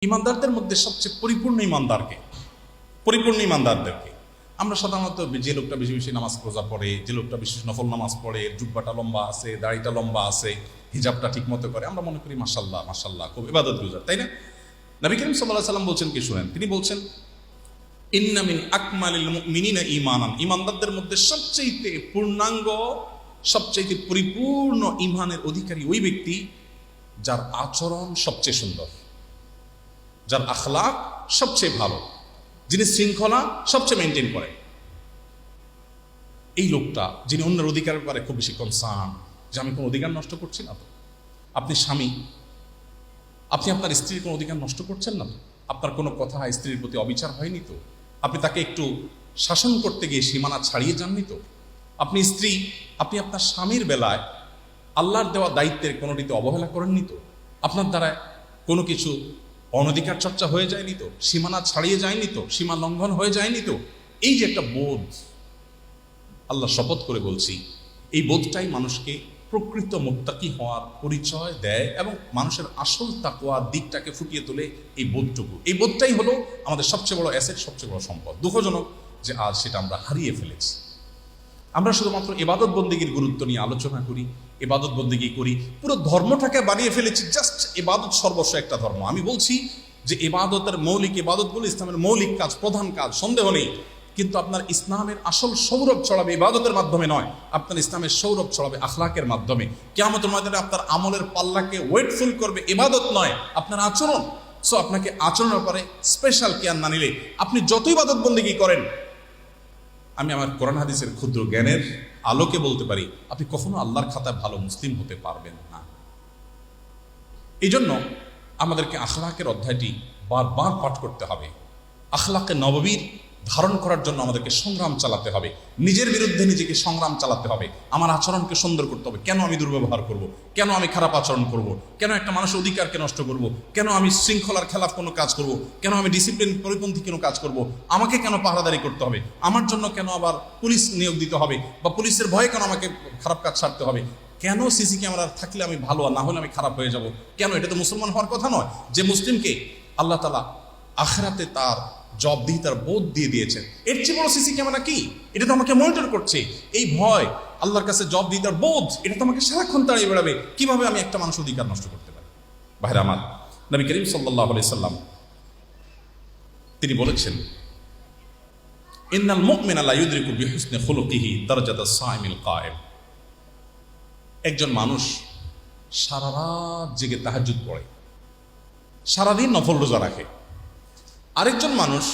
ইমানদারদের মধ্যে সবচেয়ে পরিপূর্ণ ইমানদারদেরকে আমরা সাধারণত যে লোকটা বেশি বেশি নামাজ রোজা পড়ে, যে লোকটা বিশেষ নফল নামাজ পড়ে, জুব্বাটা লম্বা আছে, দাড়িটা লম্বা আছে, হিজাবটা ঠিক মতো করে, আমরা মনে করি মাশাল্লাহ মাশাল্লাহ খুব ইবাদত গুজার, তাই না? নবী করিম সাল্লাল্লাহু আলাইহি সাল্লাম বলছেন কি শুনেন, তিনি বলছেন ইন্না মিন আকমালিল মুমিনিনা ঈমানান, ইমানদারদের মধ্যে সবচেয়ে পূর্ণাঙ্গ, সবচেয়ে পরিপূর্ণ ঈমানের অধিকারী ওই ব্যক্তি যার আচরণ সবচেয়ে সুন্দর, যার আখলাক সবচেয়ে ভালো, যিনি শৃঙ্খলা সবচেয়ে মেনটেন করে। এই লোকটা যিনি অন্যের অধিকারের ব্যাপারে খুব বেশি কনসার্ন, যে আমি কোনো অধিকার নষ্ট করছি না তো। আপনি স্বামী, আপনি আপনার স্ত্রীর কোনো অধিকার নষ্ট করছেন না তো? আপনার কোনো কথা স্ত্রীর প্রতি অবিচার হয়নি তো? আপনি তাকে একটু শাসন করতে গিয়ে সীমানা ছাড়িয়ে যাননি তো? আপনি স্ত্রী, আপনি আপনার স্বামীর বেলায় আল্লাহর দেওয়া দায়িত্বের কোনোটিতে অবহেলা করেননি তো? আপনার দ্বারা কোনো কিছু অনধিকার চর্চা হয়ে যায়নি তো? সীমানা ছাড়িয়ে যায়নি তো? সীমা লঙ্ঘন হয়ে যায়নি তো? এই যে একটা বোধ, আল্লাহ শপথ করে বলছি, এই বোধটাই মানুষকে প্রকৃত মুত্তাকি হওয়ার পরিচয় দেয় এবং মানুষের আসল তাকওয়ার দিকটাকে ফুটিয়ে তোলে। এই বোধটুকু, এই বোধটাই হলো আমাদের সবচেয়ে বড় অ্যাসেট, সবচেয়ে বড় সম্পদ। দুঃখজনক যে আজ সেটা আমরা হারিয়ে ফেলেছি। আমরা শুধুমাত্র ইবাদত বন্দেগীর গুরুত্ব নিয়ে আলোচনা করি, ইবাদত বন্দেগী করি, পুরো ধর্মটাকে বানিয়ে ফেলেছি জাস্ট ইবাদত সর্বস্ব একটা ধর্ম। আমি বলছি যে ইবাদতের মৌলিক ইবাদতগুলো ইসলামের মৌলিক কাজ, প্রধান কাজ, সন্দেহ নেই, কিন্তু আপনার ইসলামের আসল সৌরভ ছড়াবে ইবাদতের মাধ্যমে নয়, আপনার ইসলামের সৌরভ ছড়াবে আখলাকের মাধ্যমে। কিয়ামতের ময়দানে আপনার আমলের পাল্লাকে ওয়েটফুল করবে ইবাদত নয়, আপনার আচরণ। সো আপনাকে আচরণের ব্যাপারে স্পেশাল কেয়ার না নিলে আপনি যত ইবাদত বন্দেগী করেন, আমি আমার কোরআন হাদিসের ক্ষুদ্র জ্ঞানের আলোকে বলতে পারি, আপনি কখনো আল্লাহর খাতায় ভালো মুসলিম হতে পারবেন না। এই জন্য আমাদেরকে আখলাকের অধ্যায়টি বারবার পাঠ করতে হবে। আখলাকে নববীর ধারণ করার জন্য আমাদেরকে সংগ্রাম চালাতে হবে, নিজের বিরুদ্ধে নিজেকে সংগ্রাম চালাতে হবে। আমার আচরণকে সুন্দর করতে হবে। কেন আমি দুর্ব্যবহার করব? কেন আমি খারাপ আচরণ করব? কেন একটা মানুষের অধিকারকে নষ্ট করব? কেন আমি শৃঙ্খলার খেলাফ কোনো কাজ করব? কেন আমি ডিসিপ্লিন পরিপন্থী কোনো কাজ করব? আমাকে কেন পাহারাদারি করতে হবে? আমার জন্য কেন আবার পুলিশ নিয়োগ দিতে হবে? বা পুলিশের ভয়ে কেন আমাকে খারাপ কাজ ছাড়তে হবে? কেন সিসি ক্যামেরা থাকলে আমি ভালো আর না হলে আমি খারাপ হয়ে যাব? কেন? এটা তো মুসলমান হওয়ার কথা নয়। যে মুসলিমকে আল্লাহ তাআলা আখিরাতে তার জবাবদিহিতার বোধ দিয়ে দিয়েছেন, এর চেয়ে বড় সিসি ক্যামেরা কি? এটা তো আমাকে মনিটর করছে। এই ভয়, আল্লাহর কাছে জবাবদিহিতার বোধ, এটা তো আমাকে সারাক্ষণ তাড়িয়ে বেড়াবে। কিভাবে আমি একটা মানুষ অধিকার নষ্ট করতে পারি? ভাইরা আমার, নবী করিম সাল্লাল্লাহু আলাইহি সাল্লাম তিনি বলেছেন, ইন্নাল মুমিনা লা ইউদরিকু বিহুসনি খুলুকিহি দারাজাতাস সাইমিল কায়েম। একজন মানুষ সারা রাত জেগে তাহাজ্জুদ পড়ে, সারাদিন নফল রোজা রাখে। আরেকজন মানুষ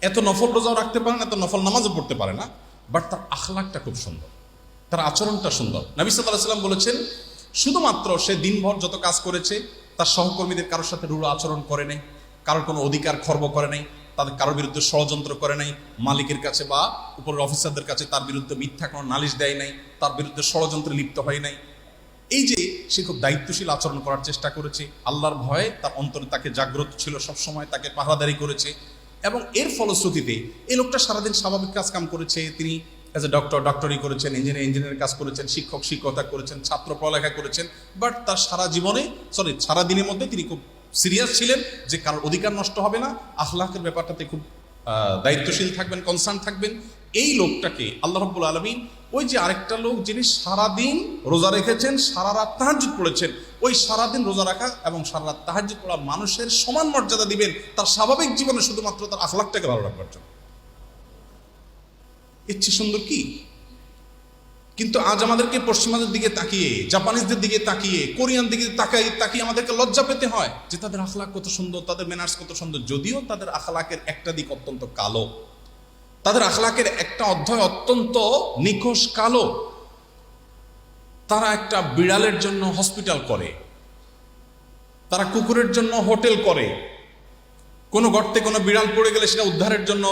এত নফল রোজাও রাখতে পারে না, এত নফল নামাজও পড়তে পারে না, বাট তার আখলাকটা খুব সুন্দর, তার আচরণটা সুন্দর। নবী সাল্লাল্লাহু আলাইহি সাল্লাম বলেছেন, শুধুমাত্র সে দিনভর যত কাজ করেছে, তার সহকর্মীদের কারোর সাথে রূঢ় আচরণ করে নাই, কারোর কোনো অধিকার খর্ব করে নাই, তাদের কারোর বিরুদ্ধে ষড়যন্ত্র করে নাই, মালিকের কাছে বা উপরের অফিসারদের কাছে তার বিরুদ্ধে মিথ্যা কোনো নালিশ দেয় নাই, তার বিরুদ্ধে ষড়যন্ত্রে লিপ্ত হয় নাই। এই যে সে খুব দায়িত্বশীল আচরণ করার চেষ্টা করেছে, আল্লাহর ভয়ে তার অন্তরে তাকে জাগ্রত ছিল, সবসময় তাকে পাহারাদারি করেছে, এবং এর ফলশ্রুতিতে এই লোকটা সারাদিন স্বাভাবিক কাজ কাম করেছে। তিনি অ্যাজ এ ডক্টরি করেছেন, ইঞ্জিনিয়ার কাজ করেছেন, শিক্ষকতা করেছেন, ছাত্র পড়ালেখা করেছেন, বাট তার সারা দিনের মধ্যে তিনি খুব সিরিয়াস ছিলেন যে কারোর অধিকার নষ্ট হবে না, আখলাকের ব্যাপারটাতে খুব দায়িত্বশীল থাকবেন, কনসার্ন থাকবেন। এই লোকটাকে আল্লাহ রাব্বুল আলামিন, ওই যে আরেকটা লোক যিনি সারাদিন রোজা রেখেছেন, সারা রাত তাহাজ্জুদ পড়েছেন, ওই সারাদিন রোজা রাখা এবং সারা রাত তাহাজ্জুদ পড়া মানুষের সমান মর্যাদা দিবেন তার স্বাভাবিক জীবনে, শুধুমাত্র তার আখলাকটাকে ভালো রাখবার জন্য। ইচ্ছে সুন্দর কি? কিন্তু আজ আমাদেরকে পশ্চিমাদের দিকে তাকিয়ে, জাপানিজদের দিকে তাকিয়ে, কোরিয়ান দিকে তাকিয়ে আমাদেরকে লজ্জা পেতে হয় যে তাদের আখলাক কত সুন্দর, তাদের ম্যানার্স কত সুন্দর। যদিও তাদের আখলাকের একটা দিক অত্যন্ত কালো, তাদের আখলাকের একটা অধ্যায় অত্যন্ত নিখোঁজ কালো। তারা একটা বিড়ালের জন্য হসপিটাল করে, তারা কুকুরের জন্য হোটেল করে, কোনো গর্তে কোনো বিড়াল পড়ে গেলে সেটা উদ্ধারের জন্য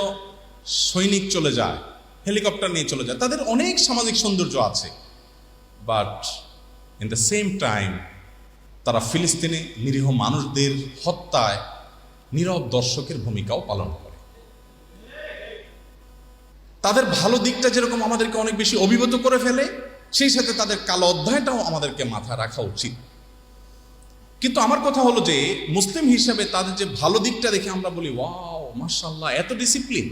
সৈনিক চলে যায়, হেলিকপ্টার নিয়ে চলে যায়। তাদের অনেক সামাজিক সৌন্দর্য আছে, but in the same time তারা ফিলিস্তিনে নিরীহ মানুষদের হত্যায় নীরব দর্শকের ভূমিকাও পালন করে। তাদের ভালো দিকটা যেরকম আমাদেরকে অনেক বেশি অভিভূত করে ফেলে, সেই সাথে তাদের কালো অধ্যায়টাও আমাদেরকে মাথায় রাখা উচিত। কিন্তু আমার কথা হলো যে মুসলিম হিসাবে তাদের যে ভালো দিকটা দেখে আমরা বলি ওয়াও মাশাআল্লাহ এত ডিসিপ্লিন,